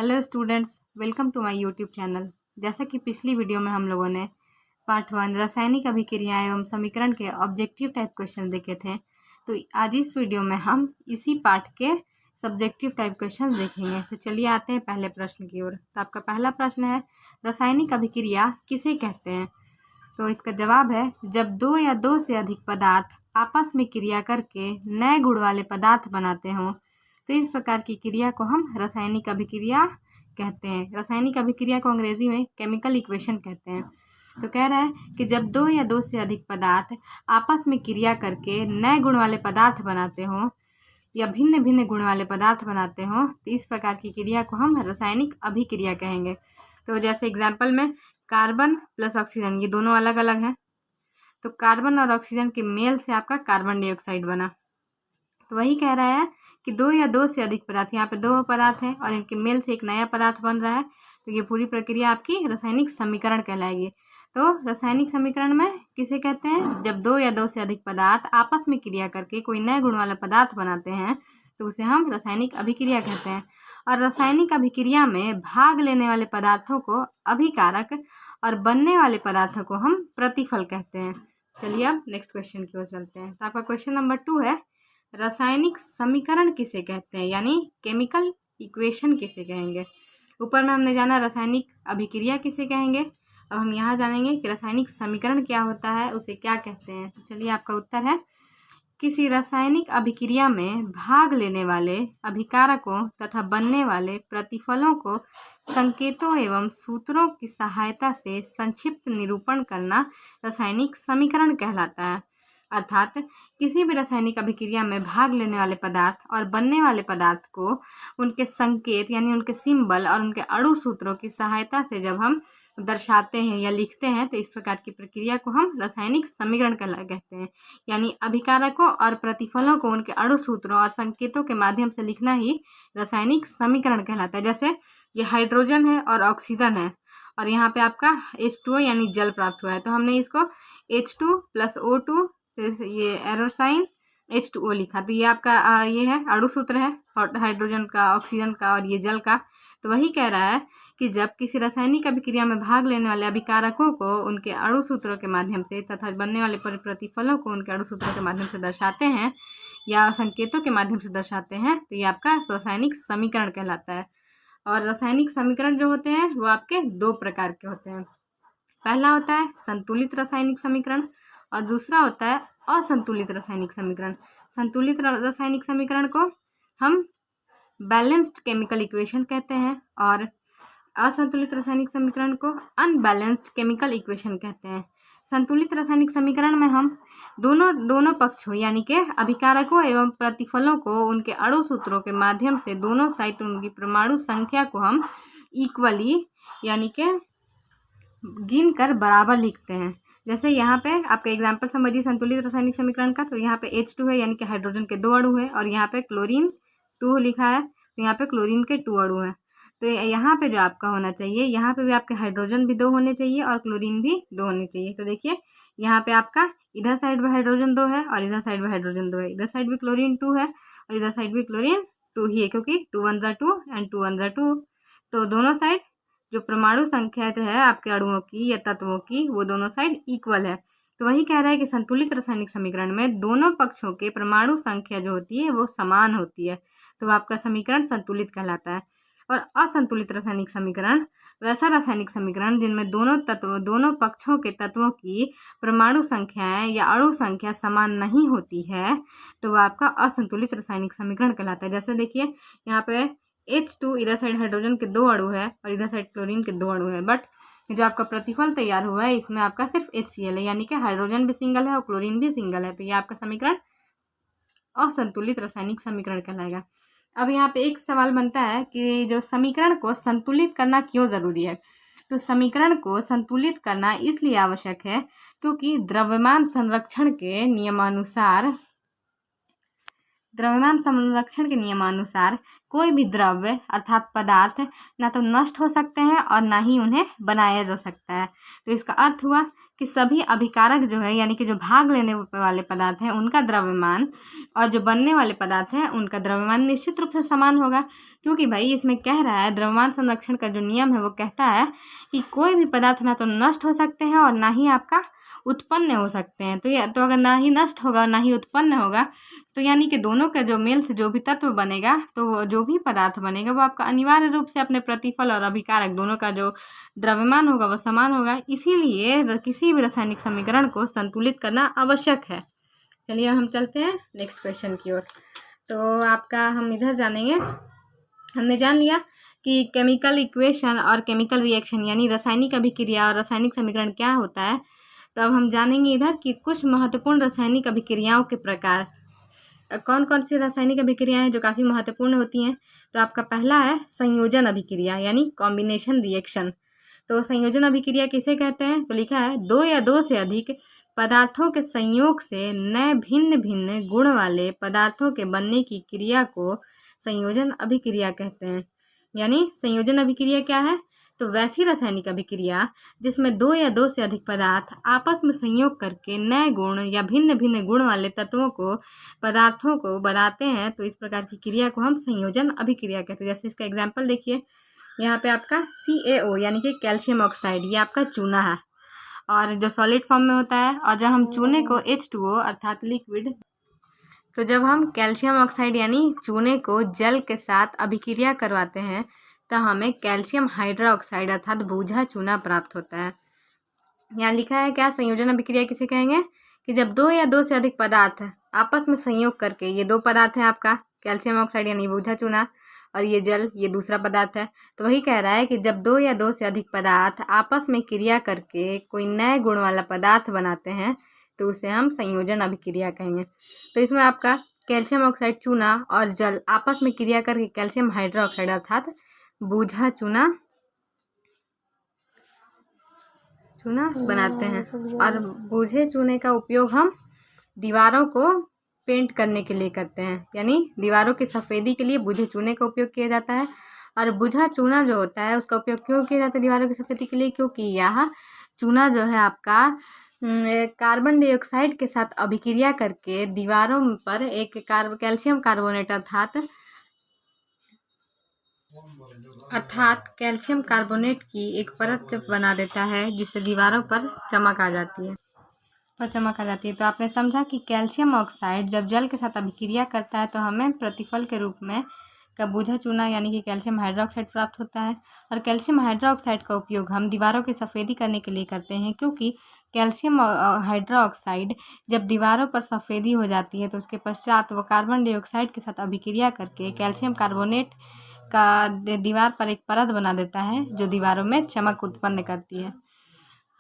Hello students, welcome to my YouTube channel. जैसा कि पिछली वीडियो में हम लोगों ने पार्ट 1 रासायनिक अभिक्रियाएं एवं समीकरण के ऑब्जेक्टिव टाइप क्वेश्चन देखे थे, तो आज इस वीडियो में हम इसी पार्ट के सब्जेक्टिव टाइप क्वेश्चन देखेंगे। तो चलिए आते हैं पहले प्रश्न की ओर। तो आपका पहला प्रश्न है, रासायनिक अभिक्रिया किसे कहते हैं? तो इसका जवाब है, जब दो या दो से अधिक पदार्थ आपस में क्रिया करके नए गुण वाले पदार्थ बनाते हों, तो इस प्रकार की क्रिया को हम रासायनिक अभिक्रिया कहते हैं। रासायनिक अभिक्रिया को अंग्रेजी में केमिकल इक्वेशन कहते हैं। तो कह रहा है कि जब दो या दो से अधिक पदार्थ आपस में क्रिया करके नए गुण वाले पदार्थ बनाते हों या भिन्न भिन्न गुण वाले पदार्थ बनाते हों, तो इस प्रकार की क्रिया को हम रासायनिक अभिक्रिया कहेंगे। तो जैसे एग्जाम्पल में कार्बन प्लस ऑक्सीजन, ये दोनों अलग अलग हैं, तो कार्बन और ऑक्सीजन के मेल से आपका कार्बन डाइऑक्साइड बना। तो वही कह रहा है कि दो या दो से अधिक पदार्थ, यहाँ पे दो पदार्थ हैं और इनके मेल से एक नया पदार्थ बन रहा है, तो ये पूरी प्रक्रिया आपकी रासायनिक समीकरण कहलाएगी। तो रासायनिक समीकरण में किसे कहते हैं? जब दो या दो से अधिक पदार्थ आपस में क्रिया करके कोई नए गुण वाला पदार्थ बनाते हैं, तो उसे हम रासायनिक अभिक्रिया कहते हैं। और रासायनिक अभिक्रिया में भाग लेने वाले पदार्थों को अभिकारक और बनने वाले पदार्थों को हम प्रतिफल कहते हैं। चलिए अब नेक्स्ट क्वेश्चन की ओर चलते हैं। तो आपका क्वेश्चन नंबर 2 है, रासायनिक समीकरण किसे कहते हैं, यानी केमिकल इक्वेशन किसे कहेंगे? ऊपर में हमने जाना रासायनिक अभिक्रिया किसे कहेंगे, अब हम यहाँ जानेंगे कि रासायनिक समीकरण क्या होता है, उसे क्या कहते हैं। तो चलिए आपका उत्तर है, किसी रासायनिक अभिक्रिया में भाग लेने वाले अभिकारकों तथा बनने वाले प्रतिफलों को संकेतों एवं सूत्रों की सहायता से संक्षिप्त निरूपण करना रासायनिक समीकरण कहलाता है। अर्थात किसी भी रासायनिक अभिक्रिया में भाग लेने वाले पदार्थ और बनने वाले पदार्थ को उनके संकेत यानी उनके सिंबल और उनके अणु सूत्रों की सहायता से जब हम दर्शाते हैं या लिखते हैं, तो इस प्रकार की प्रक्रिया को हम रासायनिक समीकरण कहते हैं। यानी अभिकारकों और प्रतिफलों को उनके अणु सूत्रों और संकेतों के माध्यम से लिखना ही रासायनिक समीकरण कहलाता है। जैसे ये हाइड्रोजन है और ऑक्सीजन है और यहाँ पे आपका H2O यानी जल प्राप्त हुआ है, तो हमने इसको H2 + O2, ये एरो साइन H2O लिखा, तो ये आपका ये है अणु सूत्र है और हाइड्रोजन का, ऑक्सीजन का और ये जल का। तो वही कह रहा है कि जब किसी रासायनिक अभिक्रिया में भाग लेने वाले अभिकारकों को उनके अणु सूत्रों के माध्यम से तथा बनने वाले प्रतिफलों को उनके अणु सूत्रों के माध्यम से दर्शाते हैं या संकेतों के माध्यम से दर्शाते हैं, तो ये आपका रासायनिक समीकरण कहलाता है। और रासायनिक समीकरण जो होते हैं वो आपके दो प्रकार के होते हैं। पहला होता है संतुलित रासायनिक समीकरण और दूसरा होता है असंतुलित रासायनिक समीकरण। संतुलित रासायनिक समीकरण को हम बैलेंस्ड केमिकल इक्वेशन कहते हैं और असंतुलित रासायनिक समीकरण को अनबैलेंस्ड केमिकल इक्वेशन कहते हैं। संतुलित रासायनिक समीकरण में हम दोनों पक्ष हो यानी कि अभिकारकों एवं प्रतिफलों को उनके अणु सूत्रों के माध्यम से दोनों साइड उनकी परमाणु संख्या को हम इक्वली यानी कि गिन कर बराबर लिखते हैं। जैसे यहाँ पे आपका एग्जाम्पल समझिए संतुलित रासायनिक समीकरण का, तो यहाँ पे H2 है यानी कि हाइड्रोजन के 2 अणु है और यहाँ पे क्लोरीन 2 लिखा है, तो यहाँ पे क्लोरीन के 2 अणु हैं। तो यहाँ पे जो आपका होना चाहिए, यहाँ पे भी आपके हाइड्रोजन भी 2 होने चाहिए और क्लोरीन भी 2 होने चाहिए। तो देखिए यहाँ पे आपका इधर साइड में हाइड्रोजन 2 है और इधर साइड में हाइड्रोजन 2 है, इधर साइड भी क्लोरीन 2 है और इधर साइड भी क्लोरीन 2 ही है, क्योंकि 2 1 2 एंड 2 1 2। तो दोनों साइड जो परमाणु संख्या है आपके अणुओं की या तत्वों की, वो दोनों साइड इक्वल है। तो वही कह रहा है कि संतुलित रासायनिक समीकरण में दोनों पक्षों के परमाणु संख्या जो होती है वो समान होती है, तो आपका समीकरण संतुलित कहलाता है। और असंतुलित रासायनिक समीकरण वैसा रासायनिक समीकरण जिनमें दोनों पक्षों के तत्वों की परमाणु संख्याएं या अणु संख्या समान नहीं होती है, तो वह आपका असंतुलित रासायनिक समीकरण कहलाता है। जैसे देखिए यहाँ पे H2 इधर साइड हाइड्रोजन के 2 अणु है और इधर साइड क्लोरीन के 2 अणु है, बट जो आपका प्रतिफल तैयार हुआ है इसमें आपका सिर्फ HCl है, यानी कि हाइड्रोजन भी सिंगल है और क्लोरीन भी सिंगल है, तो ये आपका समीकरण असंतुलित रासायनिक समीकरण कहलाएगा। अब यहाँ पे एक सवाल बनता है कि जो समीकरण को संतुलित करना क्यों जरूरी है? तो समीकरण को संतुलित करना इसलिए आवश्यक है क्योंकि द्रव्यमान संरक्षण के नियमानुसार द्रव्यमान संरक्षण के नियमानुसार कोई भी द्रव्य अर्थात पदार्थ ना तो नष्ट हो सकते हैं और ना ही उन्हें बनाया जा सकता है। तो इसका अर्थ हुआ कि सभी अभिकारक जो है यानी कि जो भाग लेने वाले पदार्थ हैं उनका द्रव्यमान और जो बनने वाले पदार्थ हैं उनका द्रव्यमान निश्चित रूप से समान होगा, क्योंकि भाई इसमें कह रहा है द्रव्यमान संरक्षण का जो नियम है वो कहता है कि कोई भी पदार्थ ना तो नष्ट हो सकते हैं और ना ही आपका उत्पन्न हो सकते हैं। तो अगर ना ही नष्ट होगा और ना ही उत्पन्न होगा तो यानी कि दोनों का जो मेल से जो भी तत्व बनेगा तो वो जो भी पदार्थ बनेगा वो आपका अनिवार्य रूप से अपने प्रतिफल और अभिकारक दोनों का जो द्रव्यमान होगा वो समान होगा। इसीलिए किसी भी रासायनिक समीकरण को संतुलित करना आवश्यक है। चलिए हम चलते हैं नेक्स्ट क्वेश्चन की ओर। तो आपका हम इधर जानेंगे, हमने जान लिया कि केमिकल इक्वेशन और केमिकल रिएक्शन यानी रासायनिक अभिक्रिया और रासायनिक समीकरण क्या होता है। तो अब हम जानेंगे इधर कि कुछ महत्वपूर्ण रासायनिक अभिक्रियाओं के प्रकार। कौन कौन सी रासायनिक अभिक्रियाएं जो काफ़ी महत्वपूर्ण होती हैं। तो आपका पहला है संयोजन अभिक्रिया यानी कॉम्बिनेशन रिएक्शन। तो संयोजन अभिक्रिया किसे कहते हैं। तो लिखा है दो या दो से अधिक पदार्थों के संयोग से नए भिन्न भिन्न गुण वाले पदार्थों के बनने की क्रिया को संयोजन अभिक्रिया कहते हैं। यानी संयोजन अभिक्रिया क्या है। तो वैसी रासायनिक अभिक्रिया जिसमें दो या दो से अधिक पदार्थ आपस में संयोग करके नए गुण या भिन्न भिन्न गुण वाले तत्वों को पदार्थों को बनाते हैं, तो इस प्रकार की क्रिया को हम संयोजन अभिक्रिया कहते हैं। जैसे इसका एग्जाम्पल देखिए, यहाँ पे आपका CaO यानी कि कैल्शियम ऑक्साइड, ये आपका चूना है और जो सॉलिड फॉर्म में होता है। और जब हम चूने को H2O अर्थात लिक्विड, तो जब हम कैल्शियम ऑक्साइड यानी चूने को जल के साथ अभिक्रिया करवाते हैं तो हमें कैल्शियम हाइड्रोक्साइड अर्थात बूझा चूना प्राप्त होता है। यहाँ लिखा है क्या, संयोजन अभिक्रिया किसे कहेंगे कि जब दो या दो से अधिक पदार्थ आपस में संयोग करके, ये दो पदार्थ हैं आपका कैल्शियम ऑक्साइड यानी बूझा चूना और ये जल, ये दूसरा पदार्थ है। तो वही कह रहा है कि जब दो या दो से अधिक पदार्थ आपस में क्रिया करके कोई नए गुण वाला पदार्थ बनाते हैं तो उसे हम संयोजन अभिक्रिया कहेंगे। तो इसमें आपका कैल्शियम ऑक्साइड चूना और जल आपस में क्रिया करके कैल्शियम हाइड्रोक्साइड अर्थात बूझा चूना बनाते हैं। और बूझे चूने का उपयोग हम दीवारों को पेंट करने के लिए करते हैं, यानी दीवारों की सफ़ेदी के लिए बूझे चूने का उपयोग किया जाता है। और बूझा चूना जो होता है उसका उपयोग क्यों किया जाता है दीवारों की सफ़ेदी के लिए, क्योंकि यह चूना जो है आपका कार्बन डाइऑक्साइड के साथ अभिक्रिया करके दीवारों पर एक कैल्शियम कार्बोनेट अर्थात कैल्शियम कार्बोनेट की एक परत बना देता है जिससे दीवारों पर चमक आ जाती है। तो आपने समझा कि कैल्शियम ऑक्साइड जब जल के साथ अभिक्रिया करता है तो हमें प्रतिफल के रूप में का बूझा चूना यानी कि कैल्शियम हाइड्रोक्साइड प्राप्त होता है। और कैल्शियम हाइड्रोक्साइड का उपयोग हम दीवारों की सफ़ेदी करने के लिए करते हैं, क्योंकि कैल्शियम हाइड्रोक्साइड जब दीवारों पर सफ़ेदी हो जाती है तो उसके पश्चात वो कार्बन डाइऑक्साइड के साथ अभिक्रिया करके कैल्शियम कार्बोनेट का दीवार पर एक परत बना देता है जो दीवारों में चमक उत्पन्न करती है।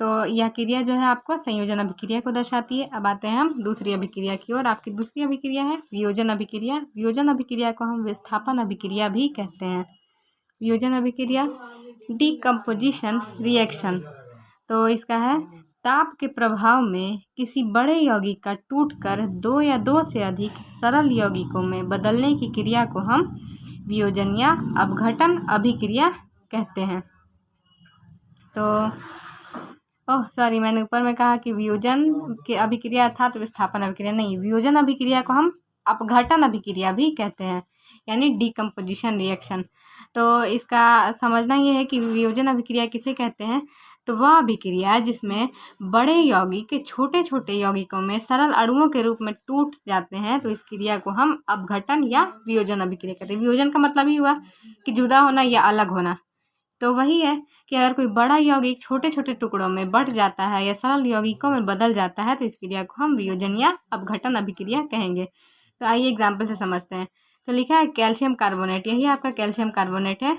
तो यह क्रिया जो है आपको संयोजन अभिक्रिया को दर्शाती है। अब आते हैं हम दूसरी अभिक्रिया की ओर। आपकी दूसरी अभिक्रिया है वियोजन अभिक्रिया। वियोजन अभिक्रिया को हम विस्थापन अभिक्रिया भी कहते हैं। वियोजन अभिक्रिया डीकम्पोजिशन रिएक्शन। तो इसका है ताप के प्रभाव में किसी बड़े यौगिक का टूटकर दो या दो से अधिक सरल यौगिकों में बदलने की क्रिया को हम वियोजन या अपघटन अभिक्रिया कहते हैं। तो मैंने ऊपर में कहा कि वियोजन की अभिक्रिया अर्थात विस्थापन अभिक्रिया नहीं, वियोजन अभिक्रिया को हम अपघटन अभिक्रिया भी कहते हैं यानी डीकम्पोजिशन रिएक्शन। तो इसका समझना ये है कि वियोजन अभिक्रिया किसे कहते हैं। तो वह अभिक्रिया जिसमें बड़े यौगिक छोटे छोटे यौगिकों में सरल अणुओं के रूप में टूट जाते हैं तो इस क्रिया को हम अपघटन या वियोजन अभिक्रिया कहते हैं। वियोजन का मतलब ही हुआ कि जुदा होना या अलग होना। तो वही है कि अगर कोई बड़ा यौगिक छोटे छोटे टुकड़ों में बट जाता है या सरल यौगिकों में बदल जाता है तो इस क्रिया को हम वियोजन या अपघटन अभिक्रिया कहेंगे। तो आइए एग्जाम्पल से समझते हैं। तो लिखा है कैल्शियम कार्बोनेट, यही आपका कैल्शियम कार्बोनेट है।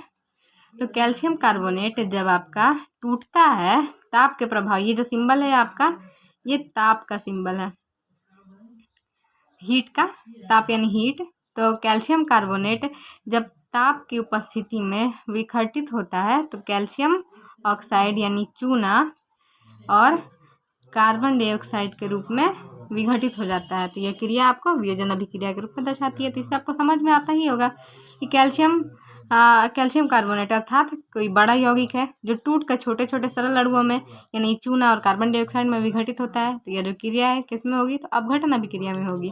तो कैल्शियम कार्बोनेट जब आपका टूटता है ताप के प्रभाव, ये जो सिंबल है आपका ये ताप का सिंबल है, हीट का, ताप यानी हीट। तो कैल्शियम कार्बोनेट जब ताप की उपस्थिति में विघटित होता है तो कैल्शियम ऑक्साइड यानी चूना और कार्बन डाइऑक्साइड के रूप में विघटित हो जाता है। तो यह क्रिया आपको वियोजन अभिक्रिया के रूप में दर्शाती है। तो इससे आपको समझ में आता ही होगा कि कैल्शियम कार्बोनेट अर्थात कोई बड़ा यौगिक है जो टूट कर छोटे छोटे सरल अणुओं में यानी चूना और कार्बन डाइऑक्साइड में विघटित होता है। तो यह जो क्रिया है किस में होगी, तो अपघटन अभिक्रिया में होगी।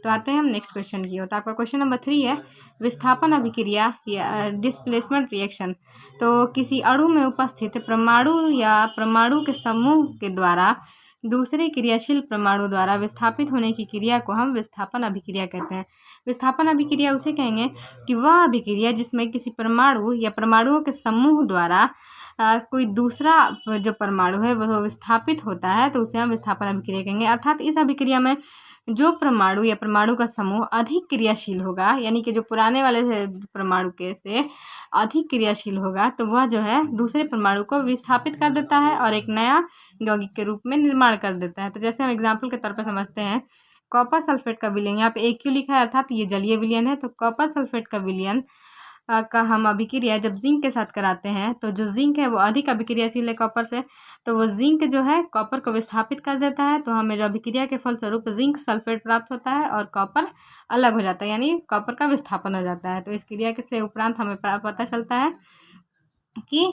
तो आते हैं हम नेक्स्ट क्वेश्चन की ओर। तो आपका क्वेश्चन नंबर 3 है विस्थापन अभिक्रिया या डिस्प्लेसमेंट रिएक्शन। तो किसी अणु में उपस्थित परमाणु या परमाणु के समूह के द्वारा दूसरे क्रियाशील परमाणु द्वारा विस्थापित होने की क्रिया को हम विस्थापन अभिक्रिया कहते हैं। विस्थापन अभिक्रिया उसे कहेंगे कि वह अभिक्रिया जिसमें किसी परमाणु या परमाणुओं के समूह द्वारा कोई दूसरा जो परमाणु है वह विस्थापित होता है, तो उसे हम विस्थापन अभिक्रिया कहेंगे। अर्थात इस अभिक्रिया में जो परमाणु या परमाणु का समूह अधिक क्रियाशील होगा, यानी कि जो पुराने वाले परमाणु के से अधिक क्रियाशील होगा, तो वह जो है दूसरे परमाणु को विस्थापित कर देता है और एक नया यौगिक के रूप में निर्माण कर देता है। तो जैसे हम एग्जाम्पल के तौर पर समझते हैं, कॉपर सल्फेट का विलयन, यहाँ पे AQ लिखा है अर्थात ये जलीय विलयन है। तो कॉपर सल्फेट का विलयन का हम अभिक्रिया जब जिंक के साथ कराते हैं, तो जो जिंक है वो अधिक अभिक्रियाशील है कॉपर से, तो वो जिंक जो है कॉपर को विस्थापित कर देता है। तो हमें जो अभिक्रिया के फलस्वरूप जिंक सल्फेट प्राप्त होता है और कॉपर अलग हो जाता है, यानी कॉपर का विस्थापन हो जाता है। तो इस क्रिया से उपरांत हमें पता चलता है कि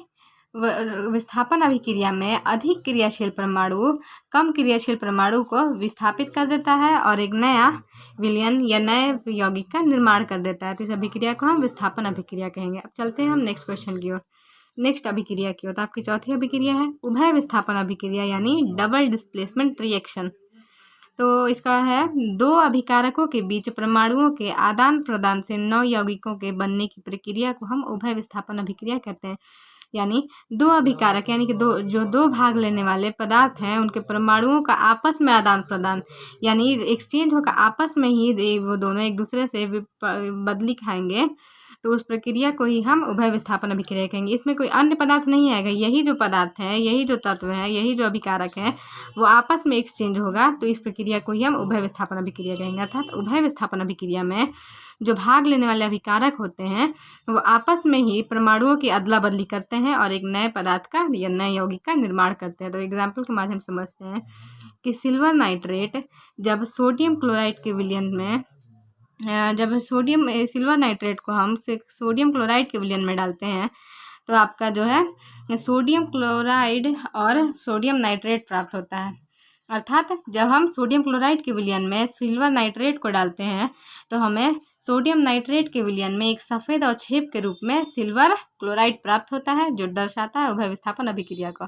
विस्थापन अभिक्रिया में अधिक क्रियाशील परमाणु कम क्रियाशील परमाणु को विस्थापित कर देता है और एक नया विलयन या नए यौगिक का निर्माण कर देता है। तो इस अभिक्रिया को हम विस्थापन अभिक्रिया कहेंगे। अब चलते हैं हम नेक्स्ट क्वेश्चन की ओर, नेक्स्ट अभिक्रिया की ओर। तो आपकी चौथी अभिक्रिया है उभय विस्थापन अभिक्रिया यानी डबल डिस्प्लेसमेंट रिएक्शन। तो इसका है दो अभिकारकों के बीच परमाणुओं के आदान प्रदान से नौ यौगिकों के बनने की प्रक्रिया को हम उभय विस्थापन अभिक्रिया कहते हैं। यानी दो अभिकारक यानी कि दो भाग लेने वाले पदार्थ हैं, उनके परमाणुओं का आपस में आदान प्रदान यानी एक्सचेंज होकर आपस में ही वो दोनों एक दूसरे से बदली खाएंगे, तो उस प्रक्रिया को ही हम उभय विस्थापन अभिक्रिया कहेंगे। इसमें कोई अन्य पदार्थ नहीं आएगा, यही जो पदार्थ है, यही जो तत्व है, यही जो अभिकारक है वो आपस में एक्सचेंज होगा, तो इस प्रक्रिया को ही हम उभय विस्थापन अभिक्रिया कहेंगे। अर्थात उभय विस्थापन अभिक्रिया में जो भाग लेने वाले अभिकारक होते हैं वो आपस में ही परमाणुओं की अदला बदली करते हैं और एक नए पदार्थ का या नए यौगिक का निर्माण करते हैं। तो एग्जाम्पल के माध्यम से समझते हैं कि सिल्वर नाइट्रेट जब सोडियम क्लोराइड के विलयन में सिल्वर नाइट्रेट को हम सोडियम क्लोराइड के विलयन में डालते हैं, तो आपका जो है सोडियम क्लोराइड और सोडियम नाइट्रेट प्राप्त होता है। अर्थात जब हम सोडियम क्लोराइड के विलयन में सिल्वर नाइट्रेट को डालते हैं तो हमें सोडियम नाइट्रेट के विलयन में एक सफ़ेद अवक्षेप के रूप में सिल्वर क्लोराइड प्राप्त होता है, जो दर्शाता है उभय विस्थापन अभिक्रिया को।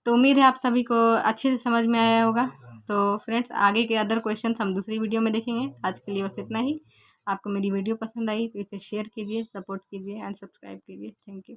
तो उम्मीद है आप सभी को अच्छे से समझ में आया होगा। तो फ्रेंड्स, आगे के अदर क्वेश्चन हम दूसरी वीडियो में देखेंगे। आज के लिए बस इतना ही। आपको मेरी वीडियो पसंद आई तो इसे शेयर कीजिए, सपोर्ट कीजिए एंड सब्सक्राइब कीजिए। Thank you.